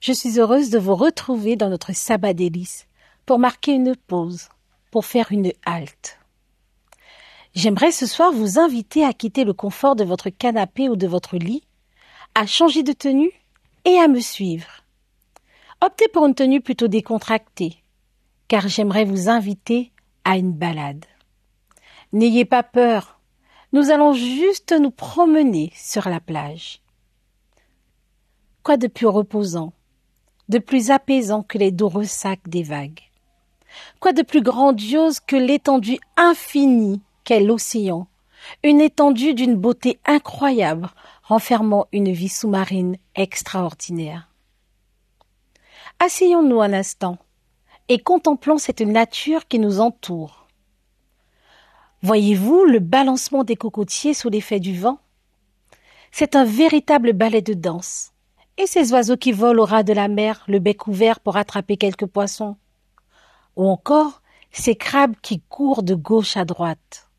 Je suis heureuse de vous retrouver dans notre sabbat délice pour marquer une pause, pour faire une halte. J'aimerais ce soir vous inviter à quitter le confort de votre canapé ou de votre lit, à changer de tenue et à me suivre. Optez pour une tenue plutôt décontractée, car j'aimerais vous inviter à une balade. N'ayez pas peur, nous allons juste nous promener sur la plage. Quoi de plus reposant, de plus apaisant que les doux ressacs des vagues? Quoi de plus grandiose que l'étendue infinie qu'est l'océan, une étendue d'une beauté incroyable, renfermant une vie sous-marine extraordinaire. Asseyons-nous un instant et contemplons cette nature qui nous entoure. Voyez-vous le balancement des cocotiers sous l'effet du vent? C'est un véritable ballet de danse. Et ces oiseaux qui volent au ras de la mer, le bec ouvert pour attraper quelques poissons? Ou encore ces crabes qui courent de gauche à droite?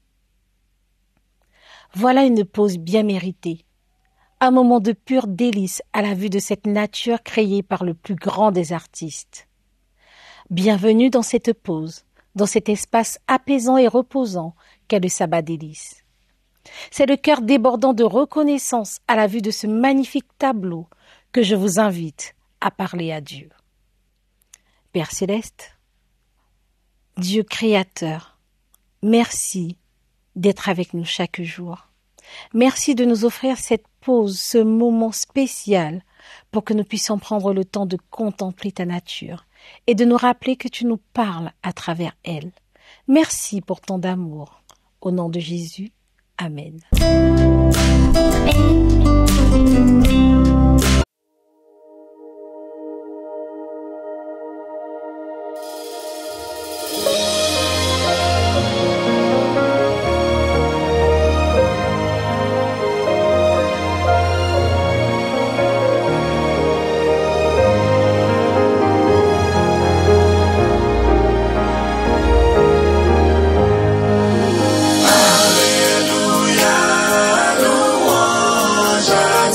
Voilà une pause bien méritée, un moment de pur délice à la vue de cette nature créée par le plus grand des artistes. Bienvenue dans cette pause, dans cet espace apaisant et reposant qu'est le sabbat délice. C'est le cœur débordant de reconnaissance à la vue de ce magnifique tableau que je vous invite à parler à Dieu. Père Céleste, Dieu créateur, merci d'être avec nous chaque jour. Merci de nous offrir cette pause, ce moment spécial pour que nous puissions prendre le temps de contempler ta nature et de nous rappeler que tu nous parles à travers elle. Merci pour ton amour. Au nom de Jésus, Amen.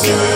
Dieu.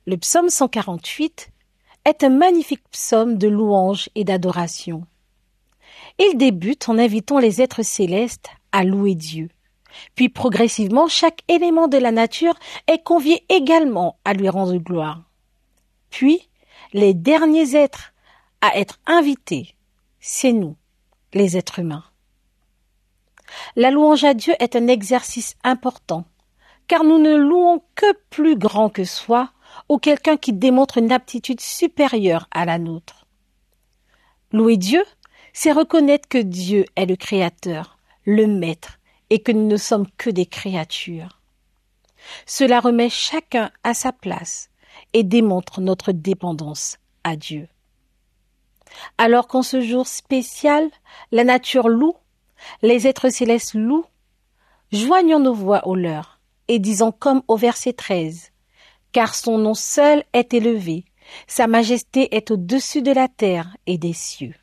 Le psaume 148 est un magnifique psaume de louange et d'adoration. Il débute en invitant les êtres célestes à louer Dieu. Puis progressivement, chaque élément de la nature est convié également à lui rendre gloire. Puis, les derniers êtres à être invités, c'est nous, les êtres humains. La louange à Dieu est un exercice important, car nous ne louons que plus grand que soi ou quelqu'un qui démontre une aptitude supérieure à la nôtre. Louer Dieu, c'est reconnaître que Dieu est le Créateur, le Maître, et que nous ne sommes que des créatures. Cela remet chacun à sa place et démontre notre dépendance à Dieu. Alors qu'en ce jour spécial, la nature loue, les êtres célestes louent, joignons nos voix aux leurs et disons comme au verset 13, « Car son nom seul est élevé, sa majesté est au-dessus de la terre et des cieux. »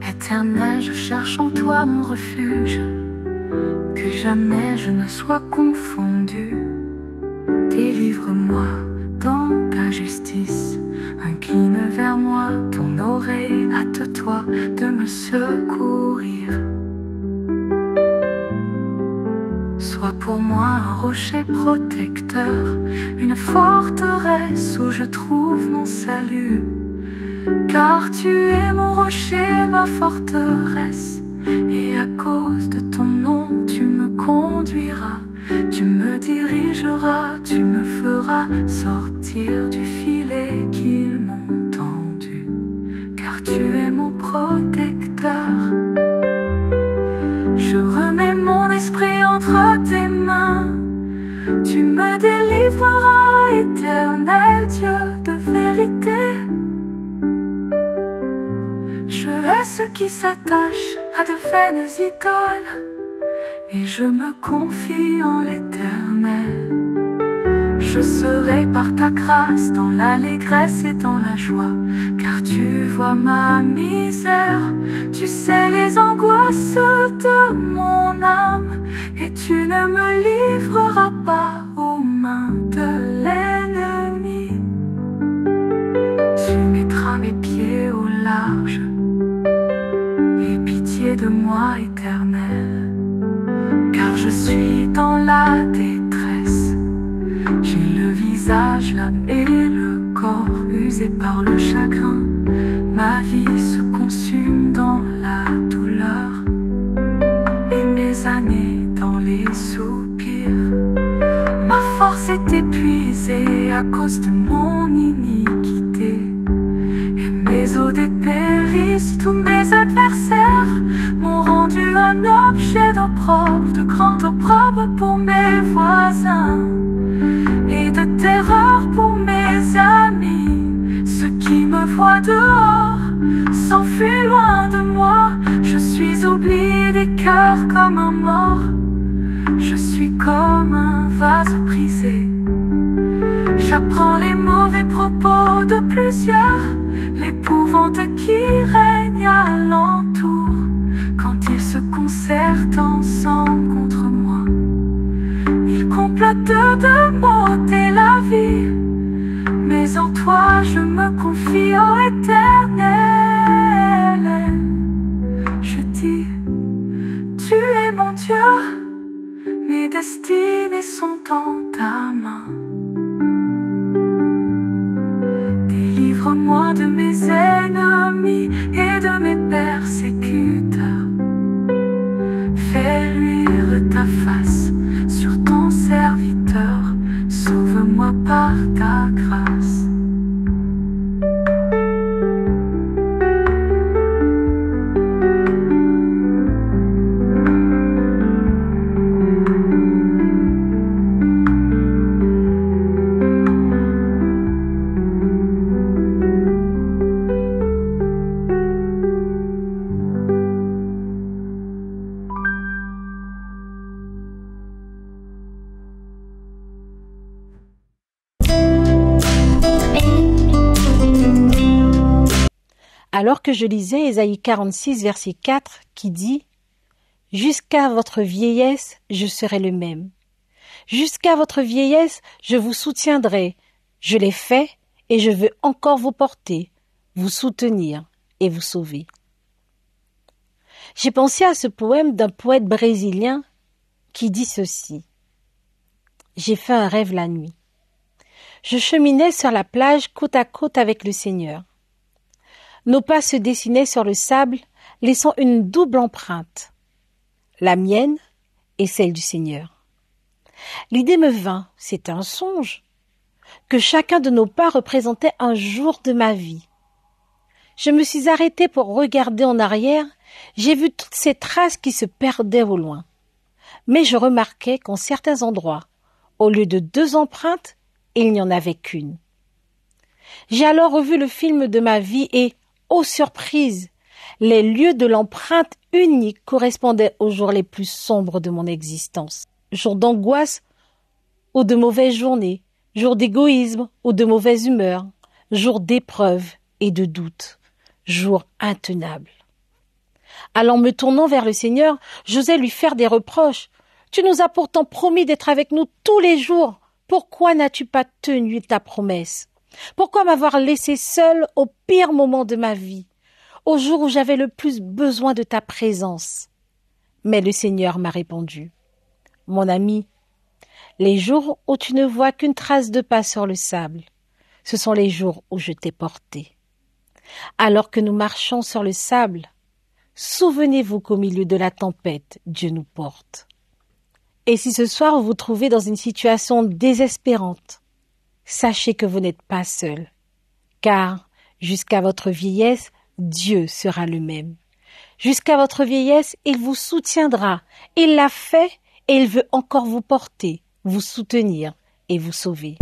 Éternel, je cherche en toi mon refuge, que jamais je ne sois confondu. Délivre-moi dans ta justice, incline vers moi ton oreille, hâte-toi de me secourir. Sois pour moi un rocher protecteur, une forteresse où je trouve mon salut. Car tu es mon rocher, ma forteresse, et à cause de ton nom tu me conduiras, tu me dirigeras, tu me feras sortir du filet qu'ils m'ont tendu, car tu es mon protecteur. Je remets mon esprit entre tes mains, tu me délivreras, éternel Dieu de vérité. Je hais ceux qui s'attachent à de vaines idoles, et je me confie en l'Éternel. Je serai par ta grâce dans l'allégresse et dans la joie, car tu vois ma misère, tu sais les angoisses de mon âme, et tu ne me livreras pas aux mains de l'ennemi. Tu mettras mes pieds au large, aie pitié de moi, Éternel, car je suis dans la détresse. J'ai le visage lame et le corps usé par le chagrin. Ma vie se consume dans la douleur et mes années dans les soupirs. Ma force est épuisée à cause de mon iniquité, et mes os dépérissent. Tous mes adversaires m'ont rendu un objet d'opprobre, de grand opprobre pour mes voisins et de terreur pour mes amis. Ceux qui me voient dehors s'enfuient loin de moi. Je suis oublié des cœurs comme un mort, je suis comme un vase brisé. J'apprends les mauvais propos de plusieurs, l'épouvante qui règne alentour, quand ils se concertent ensemble contre moi. Ils complotent de m'ôter la vie, mais en toi je me confie, ô Éternel. Je dis, tu es mon Dieu, mes destinées sont en ta main. Délivre-moi de mes ennemis et de mes persécuteurs. Fais luire ta face sur ton serviteur, sauve-moi par ta grâce. alors que je lisais Ésaïe 46, verset 4, qui dit « Jusqu'à votre vieillesse, je serai le même. Jusqu'à votre vieillesse, je vous soutiendrai. Je l'ai fait et je veux encore vous porter, vous soutenir et vous sauver. » J'ai pensé à ce poème d'un poète brésilien qui dit ceci. J'ai fait un rêve la nuit. Je cheminais sur la plage côte à côte avec le Seigneur. Nos pas se dessinaient sur le sable, laissant une double empreinte, la mienne et celle du Seigneur. L'idée me vint, c'était un songe, que chacun de nos pas représentait un jour de ma vie. Je me suis arrêtée pour regarder en arrière, j'ai vu toutes ces traces qui se perdaient au loin. Mais je remarquai qu'en certains endroits, au lieu de 2 empreintes, il n'y en avait qu'une. J'ai alors revu le film de ma vie et, ô surprise, les lieux de l'empreinte unique correspondaient aux jours les plus sombres de mon existence. Jours d'angoisse ou de mauvaises journées, jours d'égoïsme ou de mauvaise humeur, jours d'épreuve et de doute, jours intenables. Alors me tournant vers le Seigneur, j'osais lui faire des reproches. Tu nous as pourtant promis d'être avec nous tous les jours. Pourquoi n'as-tu pas tenu ta promesse? Pourquoi m'avoir laissé seule au pire moment de ma vie, au jour où j'avais le plus besoin de ta présence? Mais le Seigneur m'a répondu. Mon ami, les jours où tu ne vois qu'une trace de pas sur le sable, ce sont les jours où je t'ai porté. Alors que nous marchons sur le sable, souvenez-vous qu'au milieu de la tempête, Dieu nous porte. Et si ce soir vous vous trouvez dans une situation désespérante, sachez que vous n'êtes pas seul, car jusqu'à votre vieillesse, Dieu sera le même. Jusqu'à votre vieillesse, il vous soutiendra. Il l'a fait et il veut encore vous porter, vous soutenir et vous sauver.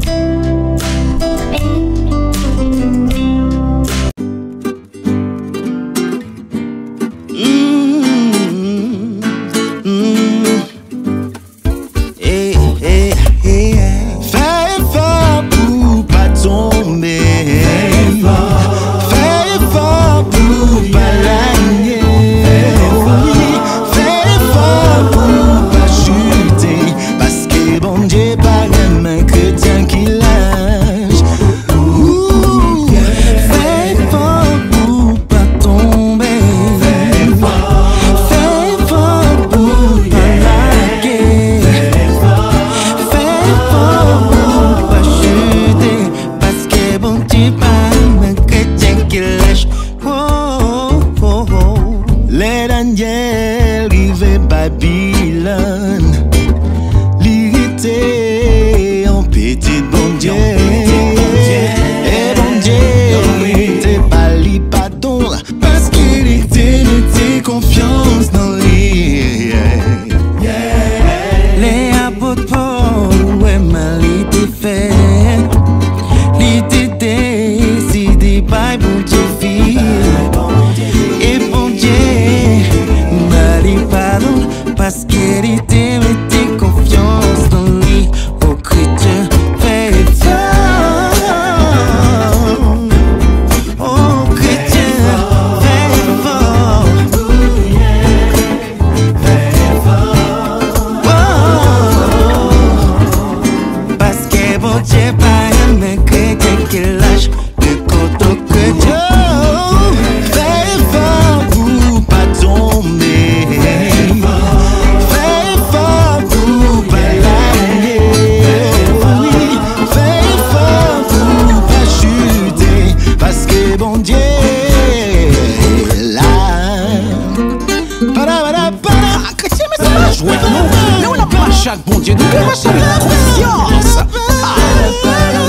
Bon Dieu, nous devons marcher avec confiance.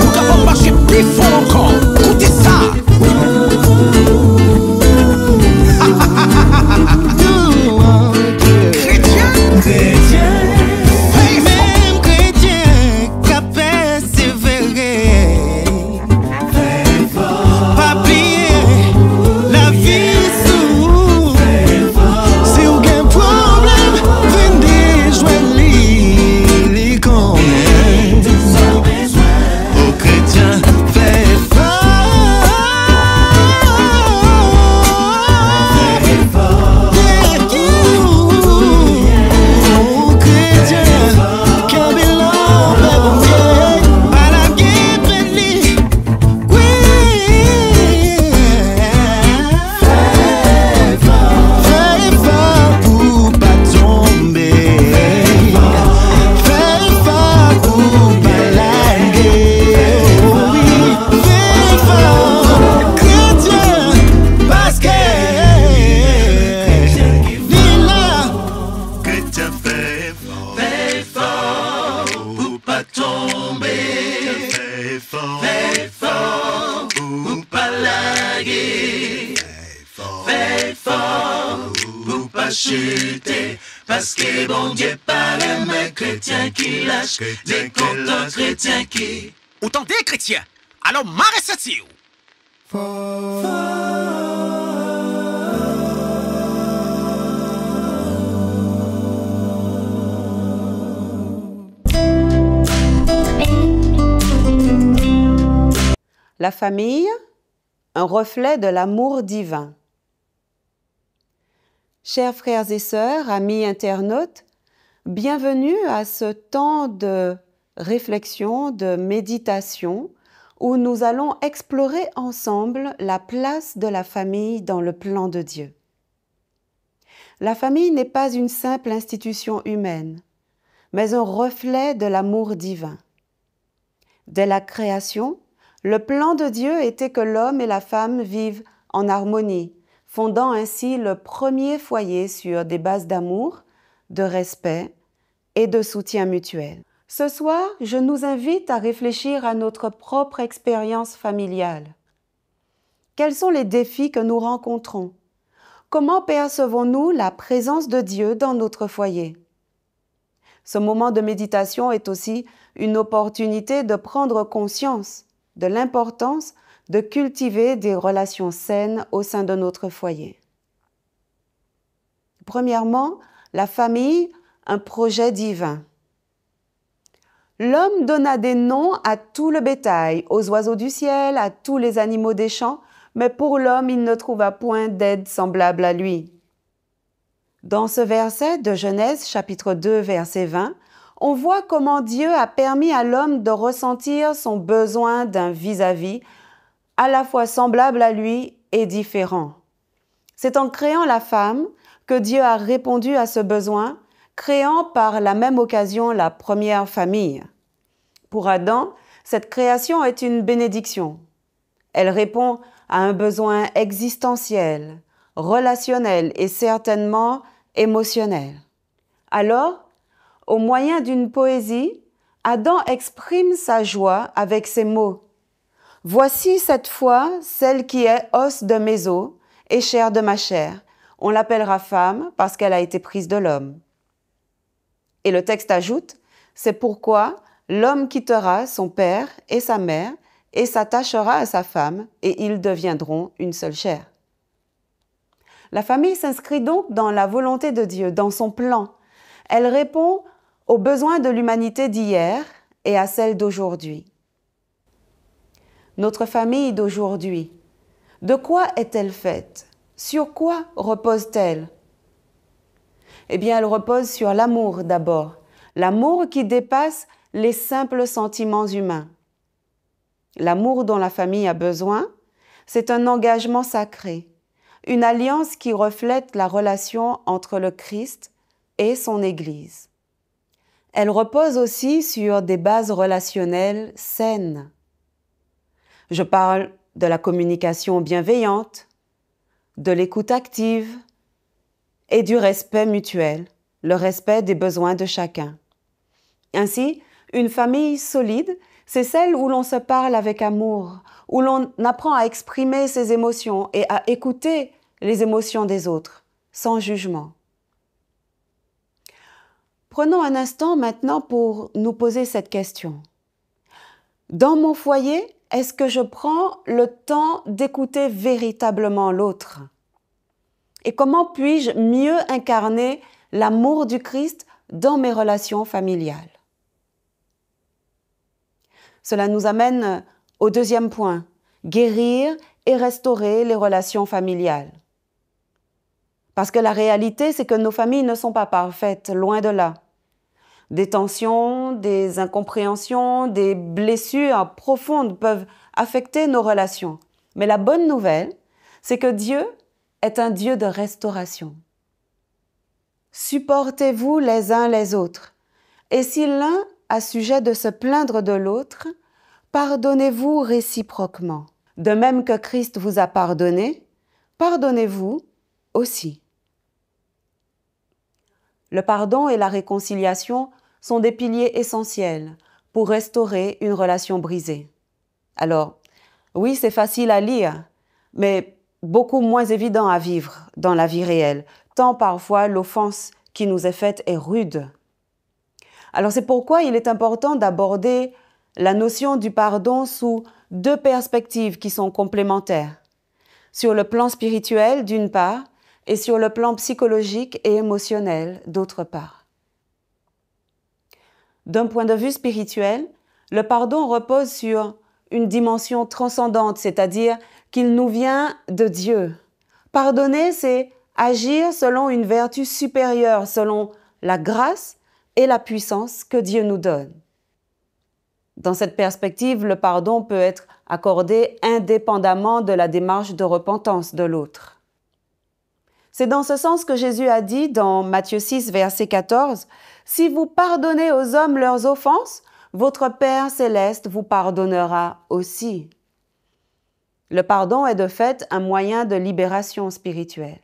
Nous devons marcher plus fort encore. Écoutez ça. Chrétien, même chrétien, qu'a persévéré. Pas plier la vie sous. Si vous avez un problème, venez joindre les connaître. Aux chrétiens, fais chuter. Parce que bon Dieu pas les chrétiens qui lâchent, des contents chrétiens qui... Autant des chrétiens, alors marre cette. La famille, un reflet de l'amour divin. Chers frères et sœurs, amis internautes, bienvenue à ce temps de réflexion, de méditation, où nous allons explorer ensemble la place de la famille dans le plan de Dieu. La famille n'est pas une simple institution humaine, mais un reflet de l'amour divin. Dès la création, le plan de Dieu était que l'homme et la femme vivent en harmonie, fondant ainsi le premier foyer sur des bases d'amour, de respect et de soutien mutuel. Ce soir, je nous invite à réfléchir à notre propre expérience familiale. Quels sont les défis que nous rencontrons? Comment percevons-nous la présence de Dieu dans notre foyer? Ce moment de méditation est aussi une opportunité de prendre conscience de l'importance de cultiver des relations saines au sein de notre foyer. Premièrement, la famille, un projet divin. L'homme donna des noms à tout le bétail, aux oiseaux du ciel, à tous les animaux des champs, mais pour l'homme, il ne trouva point d'aide semblable à lui. Dans ce verset de Genèse, chapitre 2, verset 20, on voit comment Dieu a permis à l'homme de ressentir son besoin d'un vis-à-vis à la fois semblable à lui et différent. C'est en créant la femme que Dieu a répondu à ce besoin, créant par la même occasion la première famille. Pour Adam, cette création est une bénédiction. Elle répond à un besoin existentiel, relationnel et certainement émotionnel. Alors, au moyen d'une poésie, Adam exprime sa joie avec ces mots. « Voici cette fois celle qui est os de mes os et chair de ma chair. On l'appellera femme parce qu'elle a été prise de l'homme. » Et le texte ajoute, « C'est pourquoi l'homme quittera son père et sa mère et s'attachera à sa femme et ils deviendront une seule chair. » La famille s'inscrit donc dans la volonté de Dieu, dans son plan. Elle répond aux besoins de l'humanité d'hier et à celle d'aujourd'hui. Notre famille d'aujourd'hui, de quoi est-elle faite? Sur quoi repose-t-elle? Eh bien, elle repose sur l'amour d'abord, l'amour qui dépasse les simples sentiments humains. L'amour dont la famille a besoin, c'est un engagement sacré, une alliance qui reflète la relation entre le Christ et son Église. Elle repose aussi sur des bases relationnelles saines. Je parle de la communication bienveillante, de l'écoute active et du respect mutuel, le respect des besoins de chacun. Ainsi, une famille solide, c'est celle où l'on se parle avec amour, où l'on apprend à exprimer ses émotions et à écouter les émotions des autres, sans jugement. Prenons un instant maintenant pour nous poser cette question. Dans mon foyer, est-ce que je prends le temps d'écouter véritablement l'autre? Et comment puis-je mieux incarner l'amour du Christ dans mes relations familiales? Cela nous amène au deuxième point, guérir et restaurer les relations familiales. Parce que la réalité, c'est que nos familles ne sont pas parfaites, loin de là. Des tensions, des incompréhensions, des blessures profondes peuvent affecter nos relations. Mais la bonne nouvelle, c'est que Dieu est un Dieu de restauration. Supportez-vous les uns les autres. Et si l'un a sujet de se plaindre de l'autre, pardonnez-vous réciproquement. De même que Christ vous a pardonné, pardonnez-vous aussi. Le pardon et la réconciliation sont des piliers essentiels pour restaurer une relation brisée. Alors, oui, c'est facile à lire, mais beaucoup moins évident à vivre dans la vie réelle, tant parfois l'offense qui nous est faite est rude. Alors c'est pourquoi il est important d'aborder la notion du pardon sous deux perspectives qui sont complémentaires. Sur le plan spirituel d'une part et sur le plan psychologique et émotionnel d'autre part. D'un point de vue spirituel, le pardon repose sur une dimension transcendante, c'est-à-dire qu'il nous vient de Dieu. Pardonner, c'est agir selon une vertu supérieure, selon la grâce et la puissance que Dieu nous donne. Dans cette perspective, le pardon peut être accordé indépendamment de la démarche de repentance de l'autre. C'est dans ce sens que Jésus a dit dans Matthieu 6, verset 14, « Si vous pardonnez aux hommes leurs offenses, votre Père céleste vous pardonnera aussi. » Le pardon est de fait un moyen de libération spirituelle.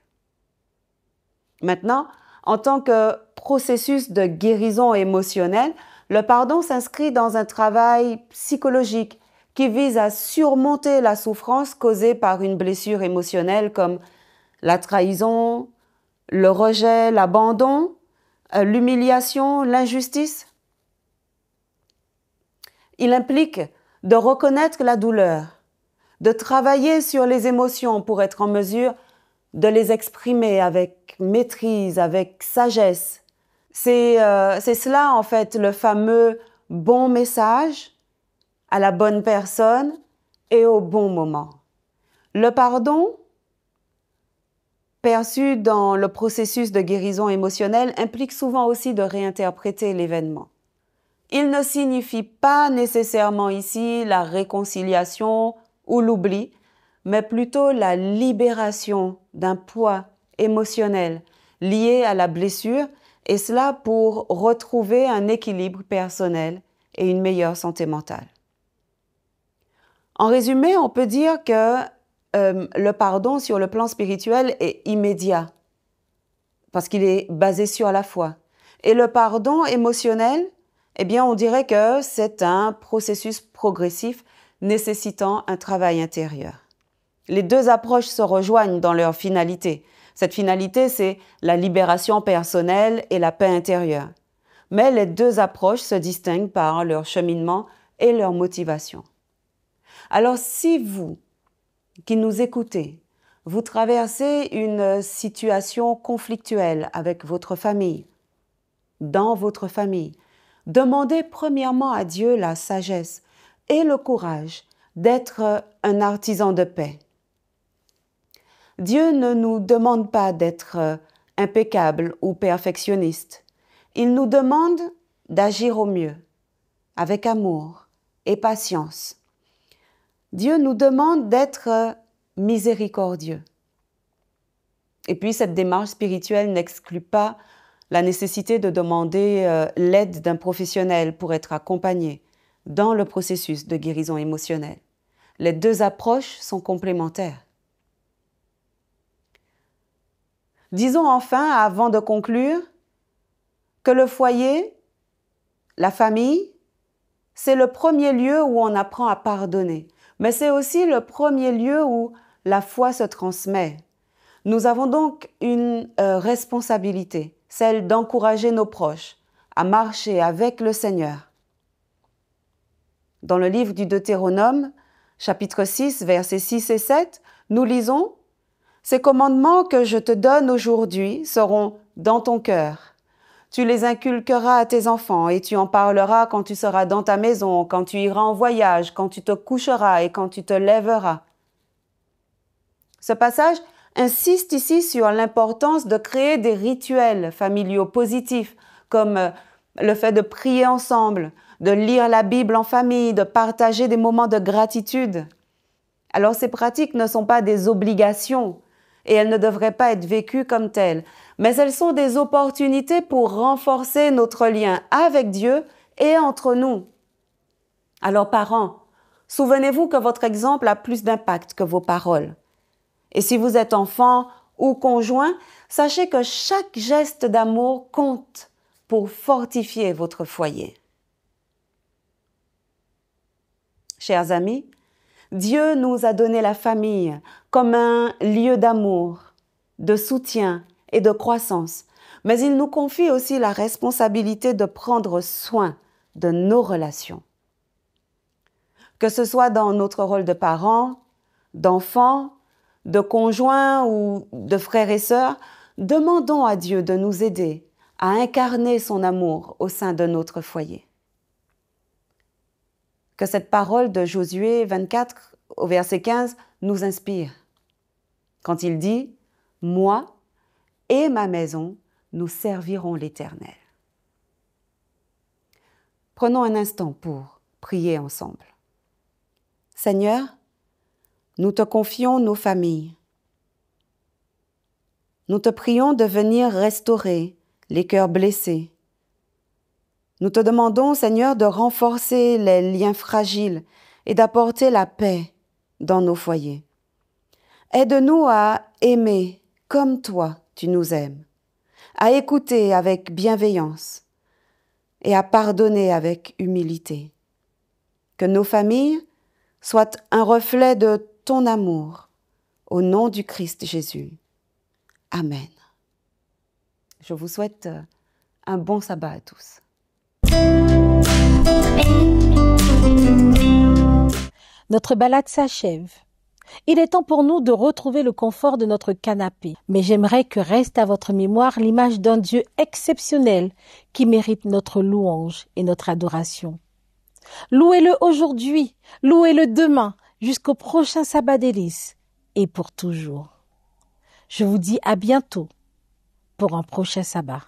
Maintenant, en tant que processus de guérison émotionnelle, le pardon s'inscrit dans un travail psychologique qui vise à surmonter la souffrance causée par une blessure émotionnelle comme la trahison, le rejet, l'abandon, l'humiliation, l'injustice. Il implique de reconnaître la douleur, de travailler sur les émotions pour être en mesure de les exprimer avec maîtrise, avec sagesse. C'est cela en fait le fameux bon message à la bonne personne et au bon moment. Le pardon, perçu dans le processus de guérison émotionnelle, implique souvent aussi de réinterpréter l'événement. Il ne signifie pas nécessairement ici la réconciliation ou l'oubli, mais plutôt la libération d'un poids émotionnel lié à la blessure, et cela pour retrouver un équilibre personnel et une meilleure santé mentale. En résumé, on peut dire que le pardon sur le plan spirituel est immédiat, parce qu'il est basé sur la foi. Et le pardon émotionnel, eh bien, on dirait que c'est un processus progressif nécessitant un travail intérieur. Les deux approches se rejoignent dans leur finalité. Cette finalité, c'est la libération personnelle et la paix intérieure. Mais les deux approches se distinguent par leur cheminement et leur motivation. Alors, si vous, qui nous écoutez, vous traversez une situation conflictuelle avec votre famille, dans votre famille, demandez premièrement à Dieu la sagesse et le courage d'être un artisan de paix. Dieu ne nous demande pas d'être impeccable ou perfectionniste. Il nous demande d'agir au mieux, avec amour et patience. Dieu nous demande d'être miséricordieux. Et puis cette démarche spirituelle n'exclut pas la nécessité de demander l'aide d'un professionnel pour être accompagné dans le processus de guérison émotionnelle. Les deux approches sont complémentaires. Disons enfin, avant de conclure, que le foyer, la famille, c'est le premier lieu où on apprend à pardonner, mais c'est aussi le premier lieu où la foi se transmet. Nous avons donc une responsabilité, celle d'encourager nos proches à marcher avec le Seigneur. Dans le livre du Deutéronome, chapitre 6, versets 6 et 7, nous lisons « Ces commandements que je te donne aujourd'hui seront dans ton cœur. Tu les inculqueras à tes enfants et tu en parleras quand tu seras dans ta maison, quand tu iras en voyage, quand tu te coucheras et quand tu te lèveras. » Ce passage insiste ici sur l'importance de créer des rituels familiaux positifs, comme le fait de prier ensemble, de lire la Bible en famille, de partager des moments de gratitude. Alors ces pratiques ne sont pas des obligations et elles ne devraient pas être vécues comme telles, mais elles sont des opportunités pour renforcer notre lien avec Dieu et entre nous. Alors parents, souvenez-vous que votre exemple a plus d'impact que vos paroles. Et si vous êtes enfant ou conjoint, sachez que chaque geste d'amour compte pour fortifier votre foyer. Chers amis, Dieu nous a donné la famille comme un lieu d'amour, de soutien et de croissance, mais il nous confie aussi la responsabilité de prendre soin de nos relations. Que ce soit dans notre rôle de parents, d'enfants, de conjoints ou de frères et sœurs, demandons à Dieu de nous aider à incarner son amour au sein de notre foyer. Que cette parole de Josué 24 au verset 15 nous inspire. Quand il dit « Moi et ma maison, nous servirons l'Éternel ». Prenons un instant pour prier ensemble. Seigneur, nous te confions nos familles. Nous te prions de venir restaurer les cœurs blessés. Nous te demandons, Seigneur, de renforcer les liens fragiles et d'apporter la paix dans nos foyers. Aide-nous à aimer comme toi tu nous aimes, à écouter avec bienveillance et à pardonner avec humilité. Que nos familles soient un reflet de ton amour, au nom du Christ Jésus. Amen. Je vous souhaite un bon sabbat à tous. Notre balade s'achève. Il est temps pour nous de retrouver le confort de notre canapé. Mais j'aimerais que reste à votre mémoire l'image d'un Dieu exceptionnel qui mérite notre louange et notre adoration. Louez-le aujourd'hui, louez-le demain, jusqu'au prochain sabbat délices et pour toujours. Je vous dis à bientôt pour un prochain sabbat.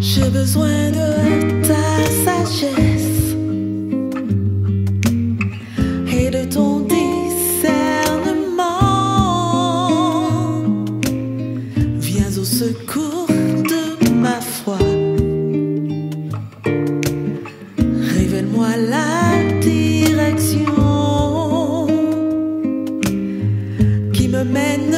J'ai besoin de ta sagesse et de ton discernement. Viens au secours de ma foi. Révèle-moi la direction qui me mène